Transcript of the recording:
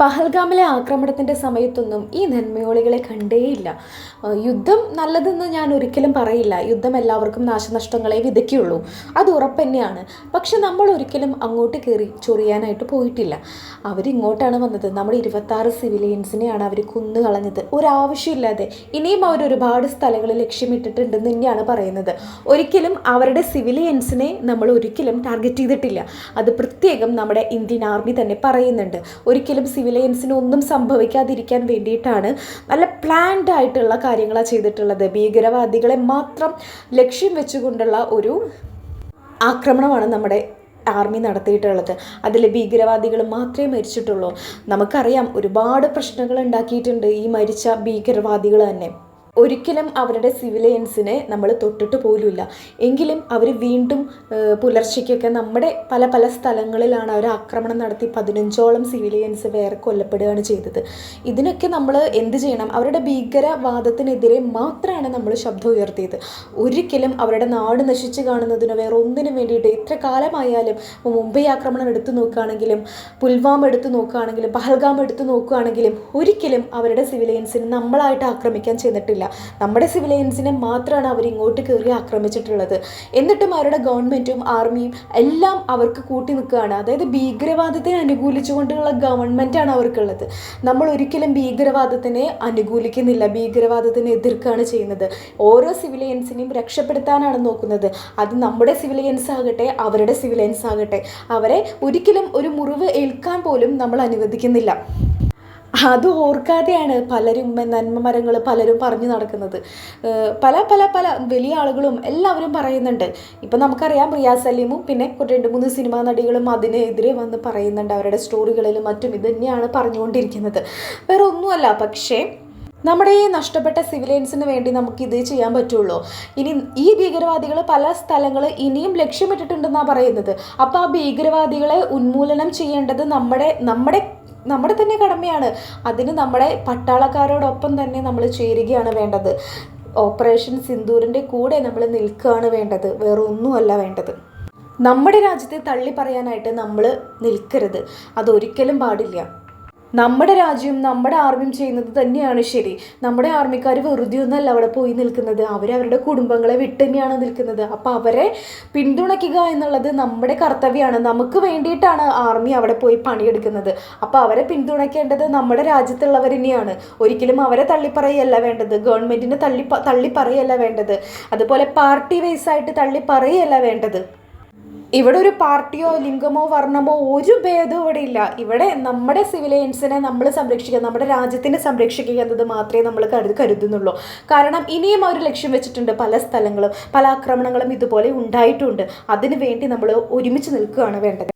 പഹൽഗാമിലെ ആക്രമണത്തിൻ്റെ സമയത്തൊന്നും ഈ നന്മയോളികളെ കണ്ടേയില്ല. യുദ്ധം നല്ലതെന്ന് ഞാൻ ഒരിക്കലും പറയില്ല. യുദ്ധം എല്ലാവർക്കും നാശനഷ്ടങ്ങളെ വിതയ്ക്കുള്ളൂ, അത് ഉറപ്പ് തന്നെയാണ്. പക്ഷെ നമ്മൾ ഒരിക്കലും അങ്ങോട്ട് കയറി ചൊറിയാനായിട്ട് പോയിട്ടില്ല. അവരിങ്ങോട്ടാണ് വന്നത്. നമ്മുടെ 26 സിവിലിയൻസിനെയാണ് അവർ കൊന്നു കളഞ്ഞത്, ഒരാവശ്യമില്ലാതെ. ഇനിയും അവർ ഒരുപാട് സ്ഥലങ്ങളിൽ ലക്ഷ്യമിട്ടിട്ടുണ്ടെന്ന് തന്നെയാണ് പറയുന്നത്. ഒരിക്കലും അവരുടെ സിവിലിയൻസിനെ നമ്മൾ ഒരിക്കലും ടാർഗറ്റ് ചെയ്തിട്ടില്ല. അത് പ്രത്യേകം നമ്മുടെ ഇന്ത്യൻ ആർമി തന്നെ പറയുന്നുണ്ട്. ഒരിക്കലും സിവിലിയൻസിന് ഒന്നും സംഭവിക്കാതിരിക്കാൻ വേണ്ടിയിട്ടാണ് നല്ല പ്ലാൻഡ് ആയിട്ടുള്ള കാര്യങ്ങളാണ് ചെയ്തിട്ടുള്ളത്. ഭീകരവാദികളെ മാത്രം ലക്ഷ്യം വെച്ചുകൊണ്ടുള്ള ഒരു ആക്രമണമാണ് നമ്മുടെ ആർമി നടത്തിയിട്ടുള്ളത്. അതിൽ ഭീകരവാദികൾ മാത്രമേ മരിച്ചിട്ടുള്ളൂ. നമുക്കറിയാം, ഒരുപാട് പ്രശ്നങ്ങൾ ഉണ്ടാക്കിയിട്ടുണ്ട് ഈ മരിച്ച ഭീകരവാദികൾ തന്നെ. ഒരിക്കലും അവരുടെ സിവിലിയൻസിനെ നമ്മൾ തൊട്ടിട്ട് പോലുമില്ല. എങ്കിലും അവർ വീണ്ടും പുലർച്ചയ്ക്കൊക്കെ നമ്മുടെ പല പല സ്ഥലങ്ങളിലാണ് അവർ ആക്രമണം നടത്തി 15ഓളം സിവിലിയൻസ് വേറെ കൊല്ലപ്പെടുകയാണ് ചെയ്തത്. ഇതിനൊക്കെ നമ്മൾ എന്ത് ചെയ്യണം? അവരുടെ ഭീകരവാദത്തിനെതിരെ മാത്രമാണ് നമ്മൾ ശബ്ദം ഉയർത്തിയത്. ഒരിക്കലും അവരുടെ നാട് നശിച്ച് കാണുന്നതിനോ വേറെ ഒന്നിനും വേണ്ടിയിട്ട് എത്ര കാലമായാലും, മുംബൈ ആക്രമണം എടുത്തു നോക്കുകയാണെങ്കിലും, പുൽവാമ എടുത്തു നോക്കുകയാണെങ്കിലും, പഹൽഗാം എടുത്തു നോക്കുകയാണെങ്കിലും, ഒരിക്കലും അവരുടെ സിവിലിയൻസിന് നമ്മളായിട്ട് ആക്രമിക്കാൻ ചെന്നിട്ടില്ല. നമ്മുടെ സിവിലിയൻസിനെ മാത്രമാണ് അവർ ഇങ്ങോട്ട് കയറി ആക്രമിച്ചിട്ടുള്ളത്. എന്നിട്ടും അവരുടെ ഗവൺമെൻറ്റും ആർമിയും എല്ലാം അവർക്ക് കൂട്ടി നിൽക്കുകയാണ്. അതായത് ഭീകരവാദത്തിനെ അനുകൂലിച്ചുകൊണ്ടുള്ള ഗവൺമെൻറ്റാണ് അവർക്കുള്ളത്. നമ്മൾ ഒരിക്കലും ഭീകരവാദത്തിനെ അനുകൂലിക്കുന്നില്ല, ഭീകരവാദത്തിനെ എതിർക്കുകയാണ് ചെയ്യുന്നത്. ഓരോ സിവിലിയൻസിനെയും രക്ഷപ്പെടുത്താനാണ് നോക്കുന്നത്. അത് നമ്മുടെ സിവിലിയൻസ് ആകട്ടെ അവരുടെ സിവിലിയൻസ് ആകട്ടെ, അവരെ ഒരിക്കലും ഒരു മുറിവ് ഏൽക്കാൻ പോലും നമ്മൾ അനുവദിക്കുന്നില്ല. അത് ഓർക്കാതെയാണ് പലരും നന്മ മരങ്ങൾ പലരും പറഞ്ഞു നടക്കുന്നത്. പല പല പല വലിയ ആളുകളും എല്ലാവരും പറയുന്നുണ്ട്. ഇപ്പം നമുക്കറിയാം, റിയാസ് സലീമും പിന്നെ 2-3 സിനിമാ നടികളും അതിനെതിരെ വന്ന് പറയുന്നുണ്ട്. അവരുടെ സ്റ്റോറികളിലും മറ്റും ഇത് തന്നെയാണ് പറഞ്ഞുകൊണ്ടിരിക്കുന്നത്. വേറെ ഒന്നുമല്ല. പക്ഷേ നമ്മുടെ ഈ നഷ്ടപ്പെട്ട സിവിലിയൻസിന് വേണ്ടി നമുക്കിത് ചെയ്യാൻ പറ്റുള്ളൂ. ഇനി ഈ ഭീകരവാദികൾ പല സ്ഥലങ്ങൾ ഇനിയും ലക്ഷ്യമിട്ടിട്ടുണ്ടെന്നാണ് പറയുന്നത്. അപ്പോൾ ആ ഭീകരവാദികളെ ഉന്മൂലനം ചെയ്യേണ്ടത് നമ്മുടെ തന്നെ കടമയാണ്. അതിന് നമ്മുടെ പട്ടാളക്കാരോടൊപ്പം തന്നെ നമ്മൾ ചേരുകയാണ് വേണ്ടത്. ഓപ്പറേഷൻ സിന്ദൂരിൻ്റെ കൂടെ നമ്മൾ നിൽക്കുകയാണ് വേണ്ടത്, വേറെ ഒന്നുമല്ല വേണ്ടത്. നമ്മുടെ രാജ്യത്തെ തള്ളി പറയാനായിട്ട് നമ്മൾ നിൽക്കരുത്, അതൊരിക്കലും പാടില്ല. നമ്മുടെ രാജ്യവും നമ്മുടെ ആർമിയും ചെയ്യുന്നത് തന്നെയാണ് ശരി. നമ്മുടെ ആർമിക്കാർ വെറുതെ ഒന്നല്ല അവിടെ പോയി നിൽക്കുന്നത്, അവരവരുടെ കുടുംബങ്ങളെ വിട്ട് തന്നെയാണ് നിൽക്കുന്നത്. അപ്പോൾ അവരെ പിന്തുണയ്ക്കുക എന്നുള്ളത് നമ്മുടെ കർത്തവ്യമാണ്. നമുക്ക് വേണ്ടിയിട്ടാണ് ആർമി അവിടെ പോയി പണിയെടുക്കുന്നത്. അപ്പോൾ അവരെ പിന്തുണയ്ക്കേണ്ടത് നമ്മുടെ രാജ്യത്തുള്ളവർ തന്നെയാണ്. ഒരിക്കലും അവരെ തള്ളിപ്പറയല്ല വേണ്ടത്, ഗവൺമെൻറ്റിനെ തള്ളിപ്പറയല്ല വേണ്ടത്, അതുപോലെ പാർട്ടി വൈസായിട്ട് തള്ളിപ്പറയല്ല വേണ്ടത്. ഇവിടെ ഒരു പാർട്ടിയോ ലിംഗമോ വർണ്ണമോ ഒരു ഭേദവും ഇവിടെ ഇല്ല. ഇവിടെ നമ്മുടെ സിവിലിയൻസിനെ നമ്മൾ സംരക്ഷിക്കുക, നമ്മുടെ രാജ്യത്തിനെ സംരക്ഷിക്കുക എന്നത് മാത്രമേ നമ്മൾ കരുതുന്നുള്ളൂ. കാരണം ഇനിയും അവർ ലക്ഷ്യം വെച്ചിട്ടുണ്ട്. പല സ്ഥലങ്ങളും പല ആക്രമണങ്ങളും ഇതുപോലെ ഉണ്ടായിട്ടുണ്ട്. അതിനു വേണ്ടി നമ്മൾ ഒരുമിച്ച് നിൽക്കുകയാണ് വേണ്ടത്.